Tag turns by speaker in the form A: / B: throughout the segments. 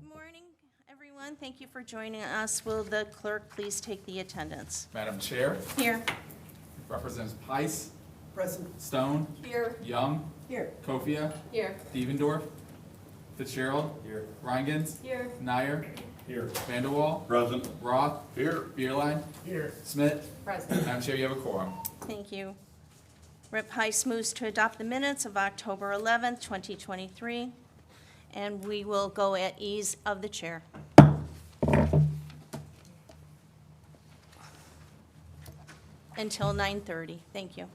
A: Good morning, everyone. Thank you for joining us. Will the clerk please take the attendance?
B: Madam Chair,
A: Here.
B: Representatives Pice,
C: Present.
B: Stone,
C: Here.
B: Young,
C: Here.
B: Kofia,
C: Here.
B: Devendorf, Fitzgerald,
D: Here.
B: Reingens,
C: Here.
B: Nyer,
D: Here.
B: Vanderwall,
D: Present.
B: Roth,
D: Here.
B: Beerline,
D: Here.
B: Smith.
C: Present.
B: Madam Chair, you have a quorum.
A: Thank you. Rep. Heiss moves to adopt the minutes of October 11th, 2023, and we will go at ease of the chair. Until 9:30. Thank you.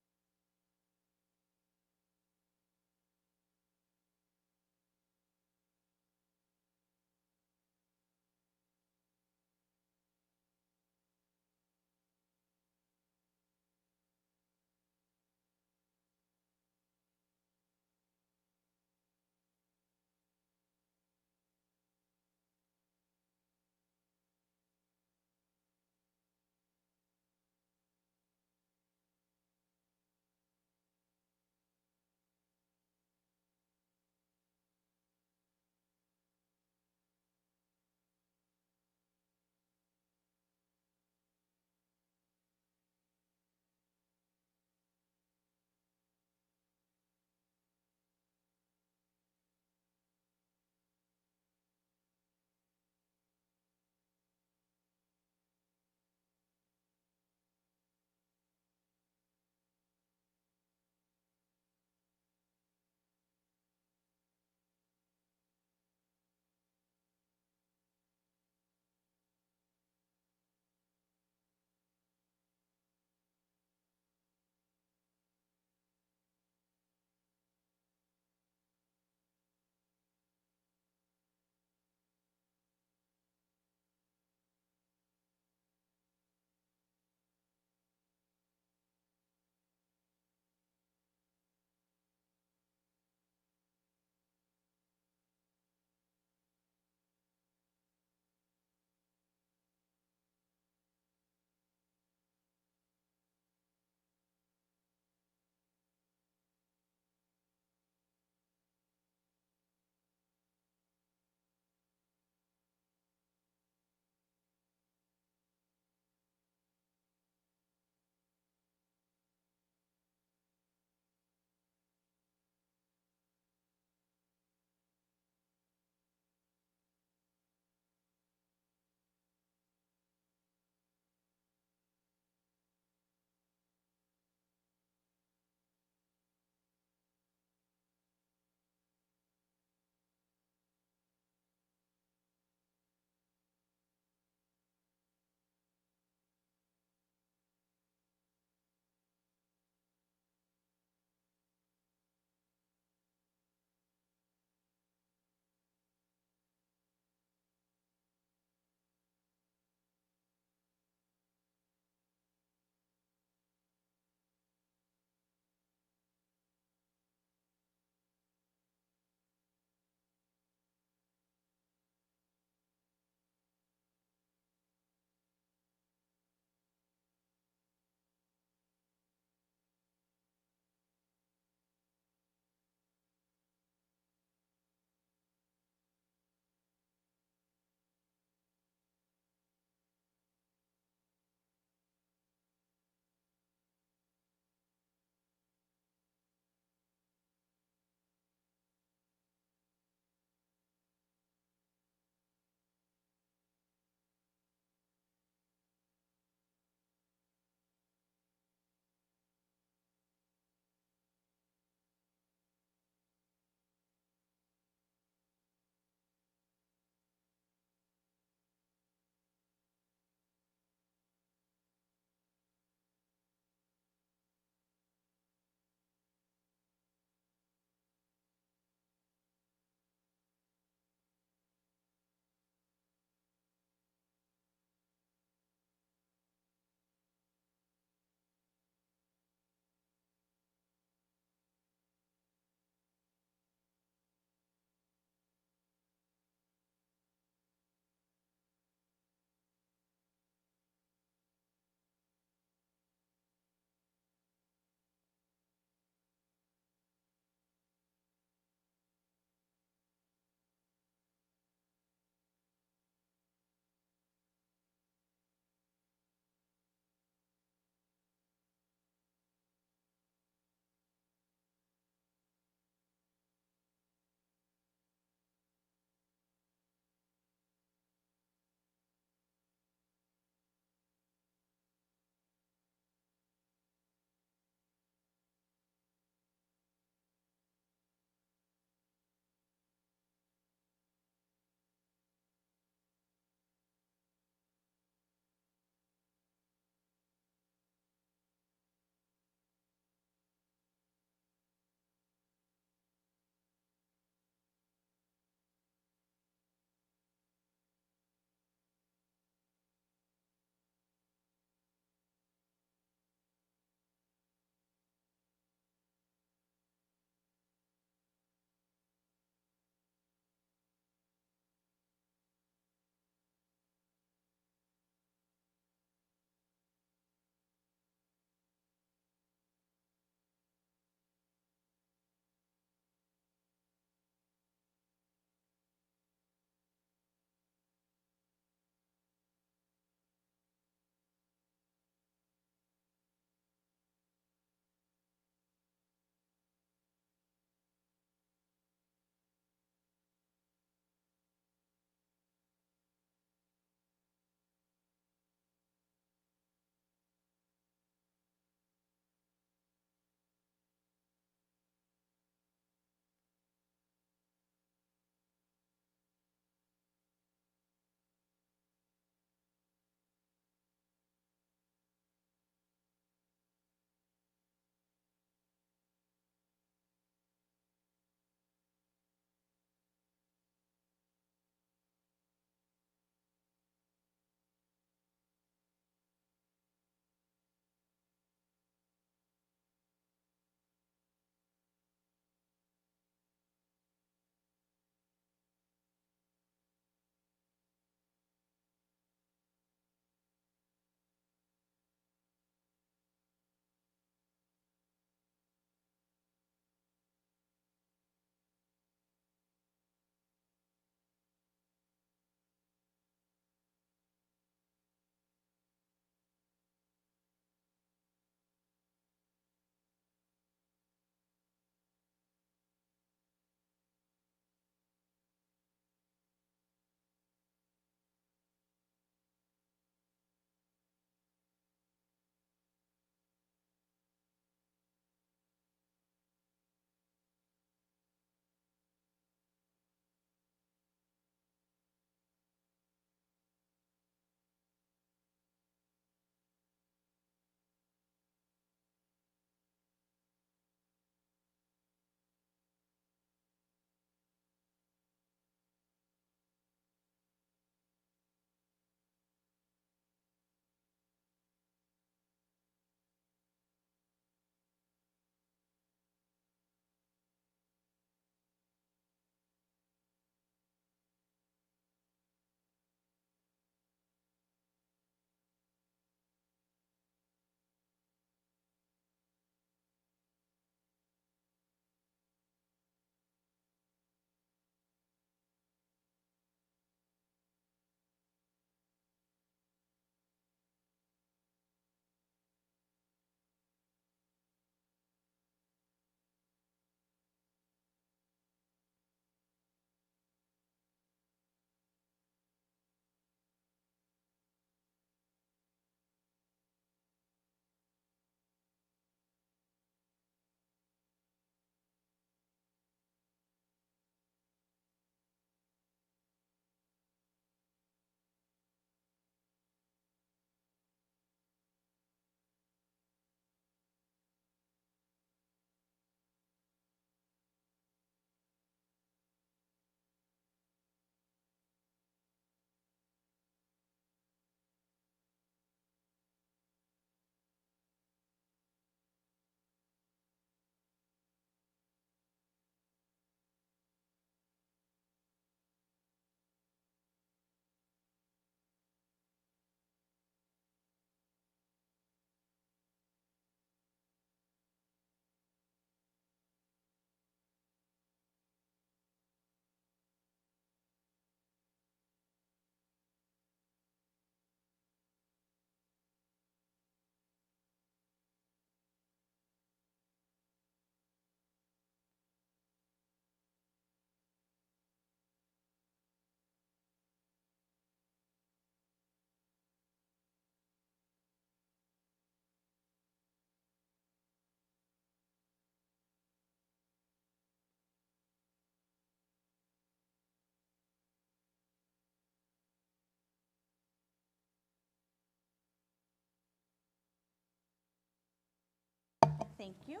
A: Thank you.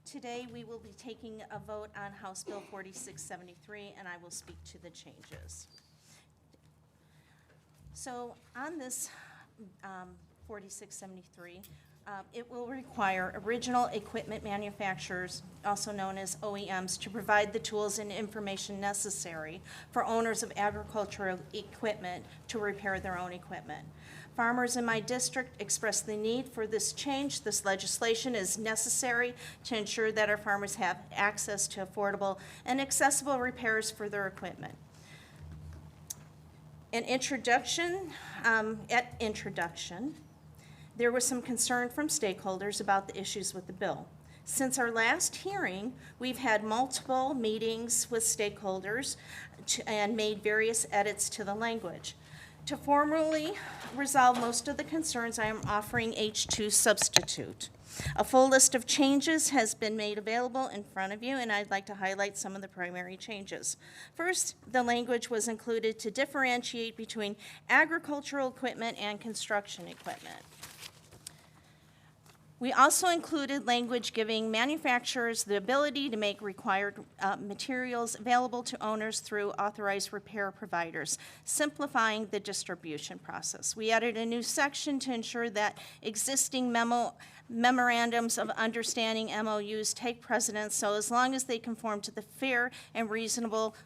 A: Today, we will be taking a vote on House Bill 4673, and I will speak to the changes. So on this 4673, it will require original equipment manufacturers, also known as OEMs, to provide the tools and information necessary for owners of agricultural equipment to repair their own equipment. Farmers in my district express the need for this change. This legislation is necessary to ensure that our farmers have access to affordable and accessible repairs for their equipment. At introduction, there was some concern from stakeholders about the issues with the bill. Since our last hearing, we've had multiple meetings with stakeholders and made various edits to the language. To formally resolve most of the concerns, I am offering H2 substitute. A full list of changes has been made available in front of you, and I'd like to highlight some of the primary changes. First, the language was included to differentiate between agricultural equipment and construction equipment. We also included language giving manufacturers the ability to make required materials available to owners through authorized repair providers, simplifying the distribution process. We added a new section to ensure that existing memorandums of understanding, MOUs, take precedence, so as long as they conform to the fair and reasonable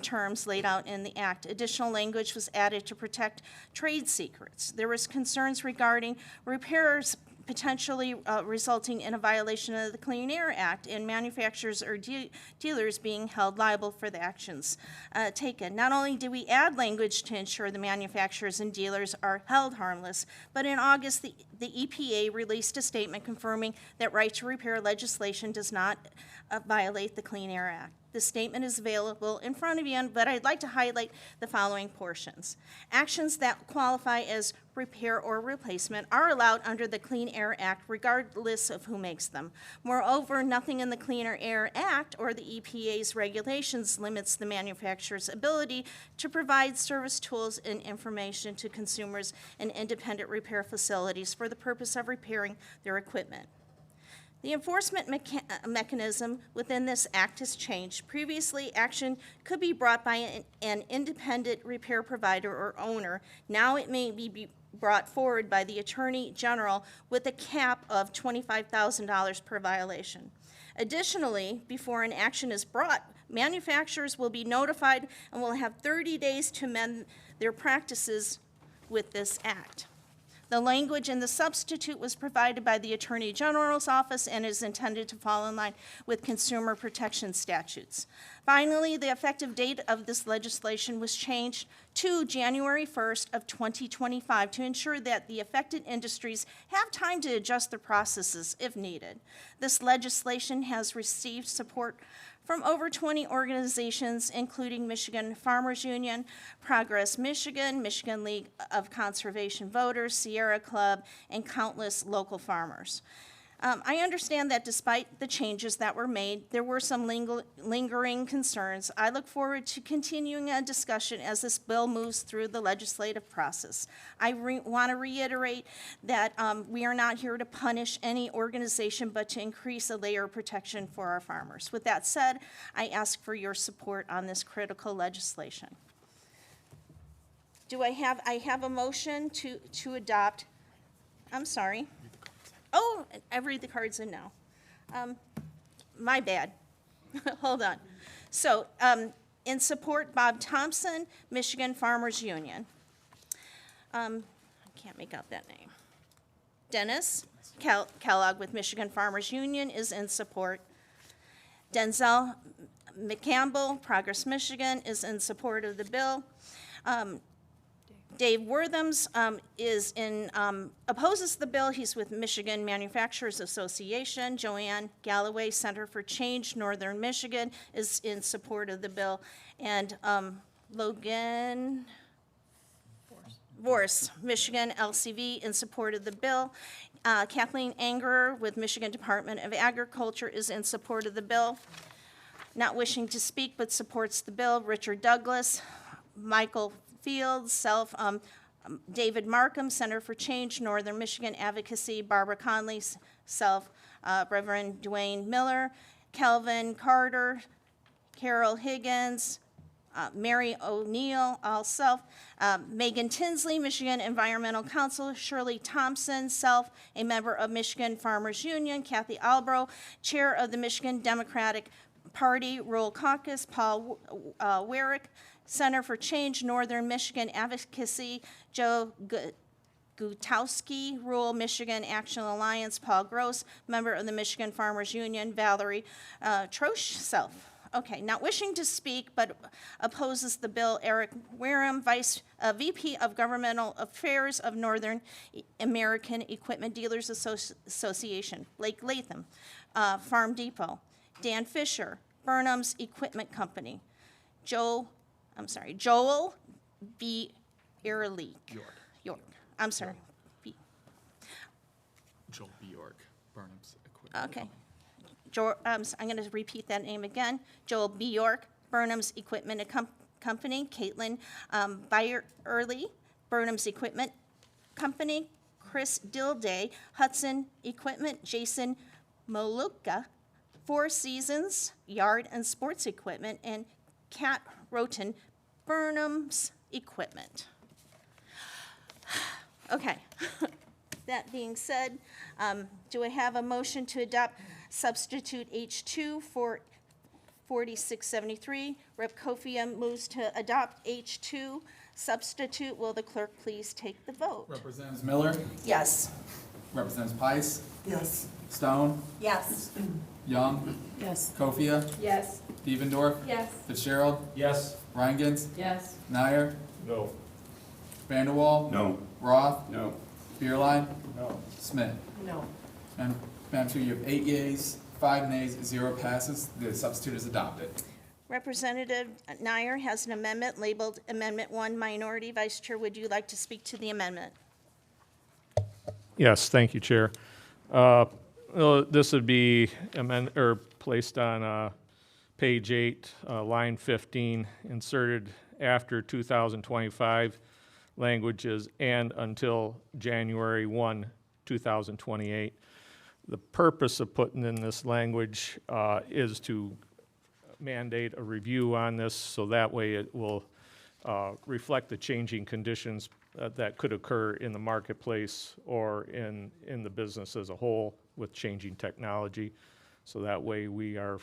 A: terms laid out in the Act. Additional language was added to protect trade secrets. There was concerns regarding repairers potentially resulting in a violation of the Clean Air Act and manufacturers or dealers being held liable for the actions taken. Not only did we add language to ensure the manufacturers and dealers are held harmless, but in August, the EPA released a statement confirming that right to repair legislation does not violate the Clean Air Act. The statement is available in front of you, but I'd like to highlight the following portions. Actions that qualify as repair or replacement are allowed under the Clean Air Act regardless of who makes them. Moreover, nothing in the Clean Air Act or the EPA's regulations limits the manufacturer's ability to provide service tools and information to consumers and independent repair facilities for the purpose of repairing their equipment. The enforcement mechanism within this act has changed. Previously, action could be brought by an independent repair provider or owner. Now it may be brought forward by the Attorney General with a cap of $25,000 per violation. Additionally, before an action is brought, manufacturers will be notified and will have 30 days to amend their practices with this act. The language in the substitute was provided by the Attorney General's office and is intended to fall in line with consumer protection statutes. Finally, the effective date of this legislation was changed to January 1st of 2025 to ensure that the affected industries have time to adjust their processes if needed. This legislation has received support from over 20 organizations, including Michigan Farmers Union, Progress Michigan, Michigan League of Conservation Voters, Sierra Club, and countless local farmers. I understand that despite the changes that were made, there were some lingering concerns. I look forward to continuing a discussion as this bill moves through the legislative process. I want to reiterate that we are not here to punish any organization, but to increase a layer of protection for our farmers. With that said, I ask for your support on this critical legislation. I have a motion to adopt. I'm sorry. Oh, I read the cards in now. My bad. Hold on. So, in support, Bob Thompson, Michigan Farmers Union. I can't make out that name. Dennis Kellogg with Michigan Farmers Union is in support. Denzel McCampbell, Progress Michigan, is in support of the bill. Dave Worthams opposes the bill. He's with Michigan Manufacturers Association. Joanne Galloway, Center for Change, Northern Michigan, is in support of the bill. And Logan Vorse, Michigan LCV, in support of the bill. Kathleen Angerer with Michigan Department of Agriculture is in support of the bill. Not wishing to speak but supports the bill, Richard Douglas, Michael Fields, David Markham, Center for Change, Northern Michigan Advocacy, Barbara Conley, self, Reverend Dwayne Miller, Kelvin Carter, Carol Higgins, Mary O'Neill, all self, Megan Tinsley, Michigan Environmental Council, Shirley Thompson, self, a member of Michigan Farmers Union, Kathy Albro, Chair of the Michigan Democratic Party Rural Caucus, Paul Warwick, Center for Change, Northern Michigan Advocacy, Joe Gutowski, Rural Michigan Action Alliance, Paul Gross, member of the Michigan Farmers Union, Valerie Trosch, self. Okay, not wishing to speak but opposes the bill, Eric Wareham, VP of Governmental Affairs of Northern American Equipment Dealers Association, Blake Latham, Farm Depot, Dan Fisher, Burnham's Equipment Company, Joel B. Ehrlich. York. I'm sorry.
B: Joel B. York, Burnham's Equipment.
A: Okay. I'm going to repeat that name again. Joel B. York, Burnham's Equipment Company. Caitlin Byerly, Burnham's Equipment Company. Chris Dilday, Hudson Equipment. Jason Moluka, Four Seasons Yard and Sports Equipment. And Kat Roten, Burnham's Equipment. Okay. That being said, do I have a motion to adopt substitute H2 for 4673? Rep. Kofia moves to adopt H2 substitute. Will the clerk please take the vote?
B: Representatives Miller,
A: Yes.
B: Representatives Pice,
C: Yes.
B: Stone,
C: Yes.
B: Young,
C: Yes.
B: Kofia,
C: Yes.
B: Devendorf,
C: Yes.
B: Fitzgerald,
D: Yes.
B: Reingans,
C: Yes.
B: Nair,
D: No.
B: Vanderwall,
D: No.
B: Roth,
D: No.
B: Beerline,
D: No.
B: Smith.
C: No.
B: Madam Chair, you have 8 yeas, 5 nays, 0 passes. The substitute is adopted.
A: Representative Nair has an amendment labeled Amendment 1 Minority. Vice Chair, would you like to speak to the amendment?
E: Yes, thank you, Chair. This would be placed on page 8, line 15, inserted after 2025. Language is "and until January 1, 2028. The purpose of putting in this language is to mandate a review on this, so that way it will reflect the changing conditions that could occur in the marketplace or in the business as a whole with changing technology. So that way we are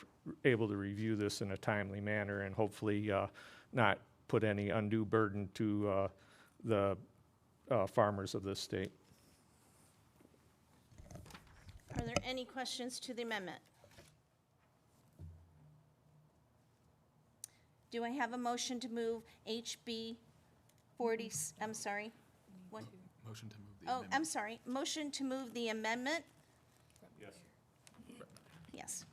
E: able to review this in a timely manner and hopefully not put any undue burden to the farmers of this state.
A: Are there any questions to the amendment? Do I have a motion to move HB 40, I'm sorry? What?
B: Motion to move the
A: Oh,
B: amendment.
A: I'm sorry. Motion to move the amendment?
D: Yes.
A: Yes.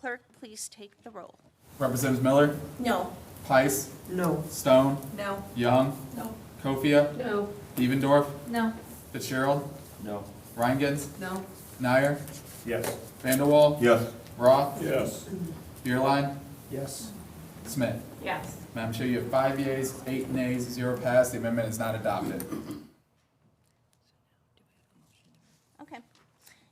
A: Clerk, please take the roll.
B: Representatives Miller,
C: No.
B: Pice,
C: No.
B: Stone,
C: No.
B: Young,
C: No.
B: Kofia,
C: No.
B: Devendorf,
C: No.
B: Fitzgerald,
D: No.
B: Reingans,
C: No.
B: Nair,
D: Yes.
B: Vanderwall,
D: Yes.
B: Roth,
D: Yes.
B: Beerline,
D: Yes.
B: Smith.
C: Yes.
B: Madam Chair, you have 5 yeas, 8 nays, 0 pass. The amendment is not adopted.
A: Okay.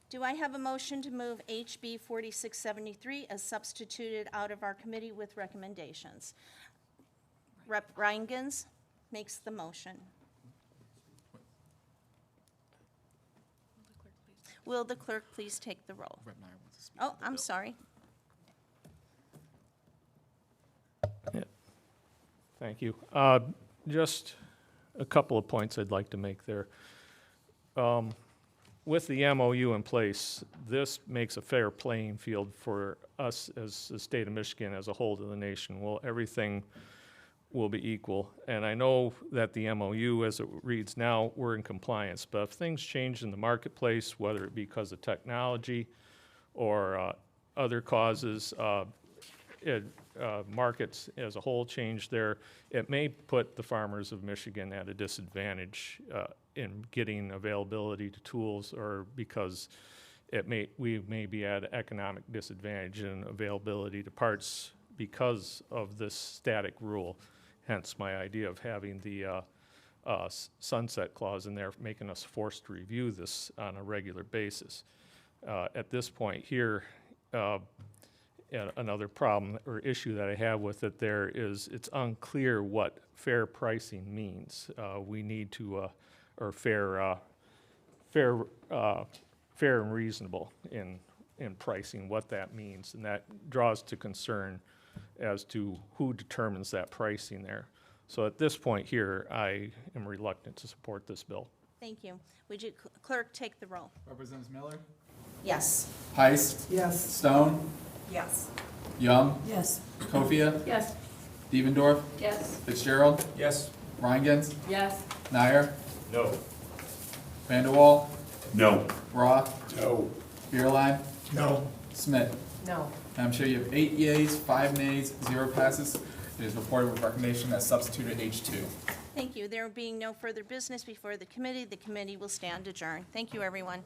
A: Do I have a motion to move HB 4673 as substituted out of our committee with recommendations? Rep. Reingans makes the motion. Will the clerk please take the roll?
B: Rep. Nair wants to speak.
A: Oh, I'm sorry.
E: Thank you. Just a couple of points I'd like to make there. With the MOU in place, this makes a fair playing field for us as the state of Michigan as a whole to the nation. Well, everything will be equal. And I know that the MOU, as it reads now, we're in compliance. But if things change in the marketplace, whether it be because of technology or other causes, markets as a whole change there, it may put the farmers of Michigan at a disadvantage in getting availability to tools, or because we may be at an economic disadvantage in availability to parts because of this static rule. Hence my idea of having the sunset clause in there, making us forced to review this on a regular basis. At this point here, another problem or issue that I have with it there is it's unclear what fair pricing means. We need to, or fair and reasonable in pricing, what that means. And that draws to concern as to who determines that pricing there. So at this point here, I am reluctant to support this bill.
A: Thank you. Would you, clerk, take the roll?
B: Representatives Miller,
A: Yes.
B: Heist,
C: Yes.
B: Stone,
C: Yes.
B: Young,
C: Yes.
B: Kofia,
C: Yes.
B: Devendorf,
C: Yes.
B: Fitzgerald,
D: Yes.
B: Reingens,
C: Yes.
B: Nyer,
D: No.
B: Vanderwall,
D: No.
B: Roth,
D: No.
B: Beerline,
D: No.
B: Smith.
C: No.
B: Madam Chair, you have 8 yeas, 5 nays, 0 passes. It is reported with recommendation as substituted H2.
A: Thank you. There being no further business before the committee will stand adjourned. Thank you, everyone.